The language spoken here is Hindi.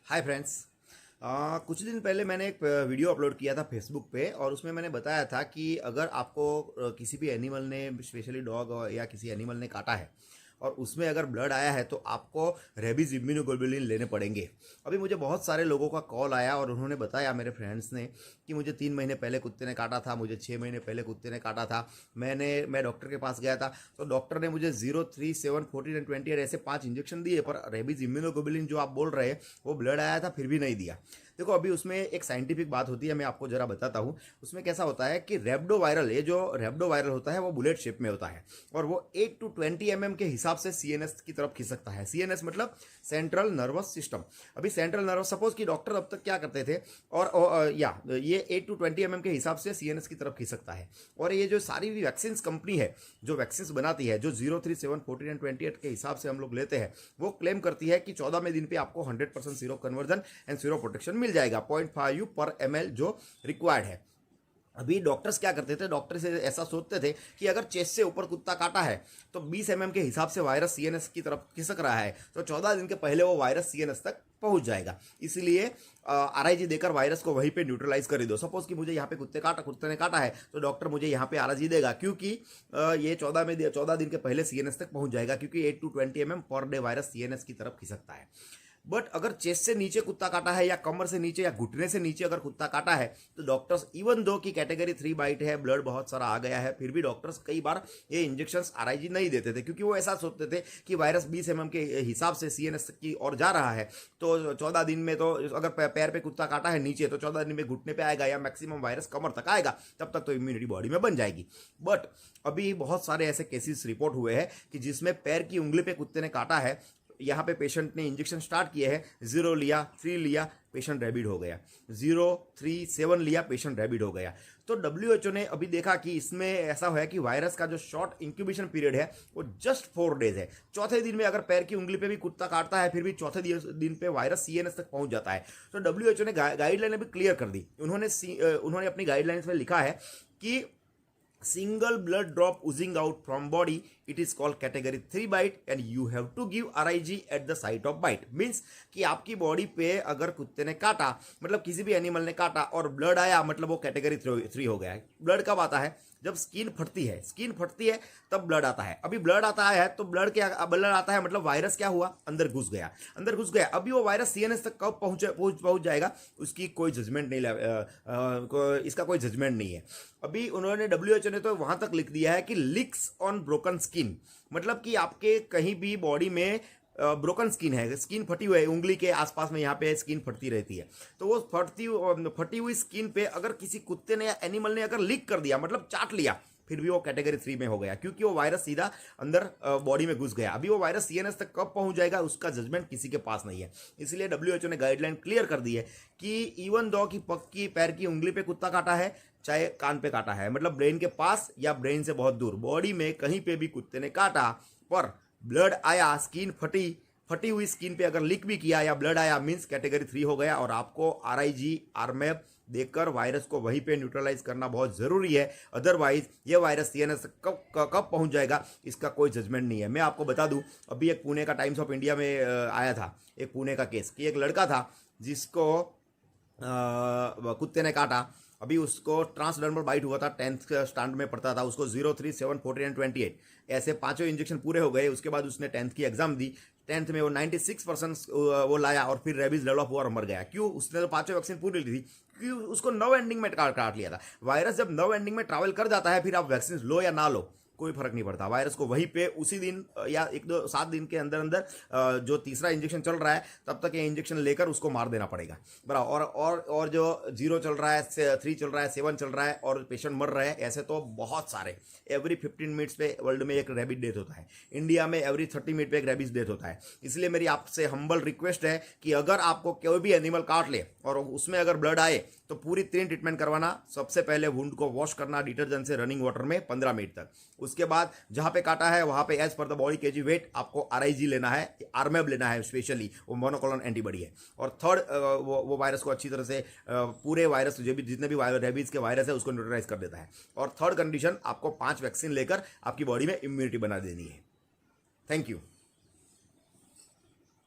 Hi friends. कुछ दिन पहले मैंने एक वीडियो अपलोड किया था फेसबुक पे और उसमें मैंने बताया था कि अगर आपको किसी भी एनिमल ने स्पेशली डॉग या किसी एनिमल ने काटा है और उसमें अगर ब्लड आया है तो आपको रेबीज इम्यूनोग्लोबुलिन लेने पड़ेंगे। अभी मुझे बहुत सारे लोगों का कॉल आया और उन्होंने बताया, मेरे फ्रेंड्स ने, कि मुझे 3 महीने पहले कुत्ते ने काटा था, मुझे 6 महीने पहले कुत्ते ने काटा था। मैं डॉक्टर के पास गया था तो डॉक्टर ने मुझे 0, 3, 7, 14 एंड 20 ऐसे 5 इंजेक्शन दिए, पर रेबीज इम्यूनोग्लोबुलिन जो आप बोल रहे हैं वो ब्लड आया था फिर भी नहीं दिया। देखो, अभी उसमें एक साइंटिफिक बात होती है, मैं आपको जरा बताता हूँ। उसमें कैसा होता है कि रेब्डो वायरल, ये जो रेब्डो वायरल होता है वो बुलेट शेप में होता है और वो 8 to 20 mm के हिसाब से सीएनएस की तरफ खिसकता है। सीएनएस मतलब सेंट्रल नर्वस सिस्टम। अभी सेंट्रल नर्वस, सपोज कि डॉक्टर अब तक क्या करते थे, और ये 8 to 20 mm के हिसाब से सीएनएस की तरफ खिसकता है। और ये जो सारी भी वैक्सीन कंपनी है जो वैक्सीन बनाती है, जो 0, 3, 7, 14 एंड 28 के हिसाब से हम लोग लेते हैं, वो क्लेम करती है कि 14वें दिन पे आपको 100% seroconversion and seroprotection मिल जाएगा, 0.5 पर ml जो रिक्वायर्ड है। अभी डॉक्टर्स क्या करते थे, डॉक्टर से ऐसा सोचते थे कि अगर चेस्ट से ऊपर कुत्ता काटा है तो 20 mm के हिसाब से वायरस सीएनएस की तरफ खिसक रहा है, तो 14 दिन के पहले वो वायरस सीएनएस तक पहुंच जाएगा। इसलिए आरआईजी देकर वायरस को वहीं पे न्यूट्रलाइज कर दो। सपोज कि मुझे यहाँ पे कुत्ते ने काटा है तो डॉक्टर मुझे यहाँ पे आरआईजी देगा, क्योंकि ये 14 दिन के पहले सीएनएस तक पहुंच जाएगा, क्योंकि 8 to 20 mm per day virus CNS की तरफ खिसकता है। बट अगर चेस्ट से नीचे कुत्ता काटा है या कमर से नीचे या घुटने से नीचे अगर कुत्ता काटा है तो डॉक्टर्स, इवन दो की कैटेगरी 3 बाइट है, ब्लड बहुत सारा आ गया है, फिर भी डॉक्टर्स कई बार ये इंजेक्शंस आरआईजी नहीं देते थे, क्योंकि वो ऐसा सोचते थे कि वायरस 20 mm के हिसाब से सीएनएस की ओर जा रहा है, तो 14 दिन में, तो अगर पैर पे कुत्ता काटा है नीचे तो 14 दिन में घुटने पे आएगा या मैक्सिमम वायरस कमर तक आएगा, तब तक तो इम्यूनिटी बॉडी में बन जाएगी। बट अभी बहुत सारे ऐसे केसेस रिपोर्ट हुए हैं कि जिसमें पैर की उंगली पे कुत्ते ने काटा है, यहाँ पे पेशेंट ने इंजेक्शन स्टार्ट किए हैं, 0 लिया, 3 लिया, पेशेंट रैबिड हो गया, 0, 3, 7 लिया, पेशेंट रैबिड हो गया। तो डब्ल्यूएचओ ने अभी देखा कि इसमें ऐसा है कि वायरस का जो शॉर्ट इंक्यूबेशन पीरियड है वो जस्ट 4 डेज है। चौथे दिन में अगर पैर की उंगली पे भी कुत्ता काटता है फिर भी चौथे दिन पे वायरस सीएनएस तक पहुंच जाता है। तो डब्ल्यूएचओ ने गाइडलाइन भी क्लियर कर दी। उन्होंने अपनी गाइडलाइंस में लिखा है कि single blood drop oozing out from body, it is called category 3 bite and you have to give RIG at the site of bite। Means कि आपकी बॉडी पे अगर कुत्ते ने काटा, मतलब किसी भी एनिमल ने काटा और ब्लड आया, मतलब वो कैटेगरी 3 हो गया है। ब्लड कब आता है? जब स्किन फटती है तब ब्लड आता है। अभी ब्लड आता है तो ब्लड आता है मतलब वायरस क्या हुआ, अंदर घुस गया। अभी वो वायरस सीएनएस तक कब पहुंच जाएगा, उसकी कोई जजमेंट नहीं, इसका कोई जजमेंट नहीं है। अभी उन्होंने, डब्ल्यूएचओ ने तो वहां तक लिख दिया है कि लिक्स ऑन ब्रोकन स्किन, मतलब कि आपके कहीं भी बॉडी में ब्रोकन स्किन है, स्किन फटी हुई है, उंगली के आसपास में यहाँ पे स्किन फटती रहती है, तो वो फटी हुई स्किन पे अगर किसी कुत्ते ने या एनिमल ने अगर लीक कर दिया, मतलब चाट लिया, फिर भी वो कैटेगरी 3 में हो गया, क्योंकि वो वायरस सीधा अंदर बॉडी में घुस गया। अभी वो वायरस सीएनएस तक कब पहुंच जाएगा उसका जजमेंट किसी के पास नहीं है। इसलिए डब्ल्यूएचओ ने गाइडलाइन क्लियर कर दी है कि इवन दो की पक्की पैर की उंगली पे कुत्ता काटा है, चाहे कान पे काटा है, मतलब ब्रेन के पास या ब्रेन से बहुत दूर, बॉडी में कहीं पे भी कुत्ते ने काटा पर ब्लड आया, स्किन फटी हुई स्किन पे अगर लीक भी किया या ब्लड आया, मींस कैटेगरी 3 हो गया और आपको आरआईजी, आरमैप देकर वायरस को वहीं पे न्यूट्रलाइज करना बहुत जरूरी है। अदरवाइज ये वायरस सीएनएस कब पहुंच जाएगा इसका कोई जजमेंट नहीं है। मैं आपको बता दूं, अभी एक पुणे का टाइम्स ऑफ इंडिया में आया था एक पुणे का केस कि एक लड़का था जिसको कुत्ते ने काटा। अभी उसको ट्रांसडर्मल बाइट हुआ था, 10th स्टैंडर्ड में पढ़ता था, उसको 0, 3, 7, 14 एंड 28 ऐसे 5 इंजेक्शन पूरे हो गए। उसके बाद उसने 10th की एग्जाम दी, 10th में वो 96% वो लाया और फिर रेबीज डेवलप हुआ और मर गया। क्यों? उसने तो 5 वैक्सीन पूरी ली थी, क्योंकि उसको 9 एंडिंग में काट लिया था। वायरस जब 9 एंडिंग में ट्रैवल कर जाता है, फिर आप वैक्सीन लो या ना लो कोई फर्क नहीं पड़ता, वायरस को वहीं पे उसी दिन या 7 दिन के अंदर जो तीसरा इंजेक्शन चल रहा है तब तक ये इंजेक्शन लेकर उसको मार देना पड़ेगा, बराबर। और जो 0 चल रहा है, 3 चल रहा है, 7 चल रहा है और पेशेंट मर रहे हैं, ऐसे तो बहुत सारे। एवरी 15 मिनट्स पे वर्ल्ड में एक रैबिड डेथ होता है, इंडिया में एवरी 30 मिनट पे एक रैबिज डेथ होता है। इसलिए मेरी आपसे हम्बल रिक्वेस्ट है कि अगर आपको कोई भी एनिमल काट ले और उसमें अगर ब्लड आए तो पूरी 3 ट्रीटमेंट करवाना। सबसे पहले वुंड को वॉश करना डिटर्जेंट से रनिंग वाटर में 15 मिनट तक। उसके बाद जहां पे काटा है वहां पे as per the body KG wait आपको आरआईजी लेना है, आरमेब लेना है, स्पेशली वो मोनोक्लोनल एंटीबॉडी है। और थर्ड, वो वायरस को अच्छी तरह से पूरे वायरस जितने भी रेबीज के वायरस है उसको न्यूट्रलाइज कर देता है। और थर्ड कंडीशन, आपको 5 वैक्सीन लेकर आपकी बॉडी में इम्यूनिटी बना देनी है। Thank you.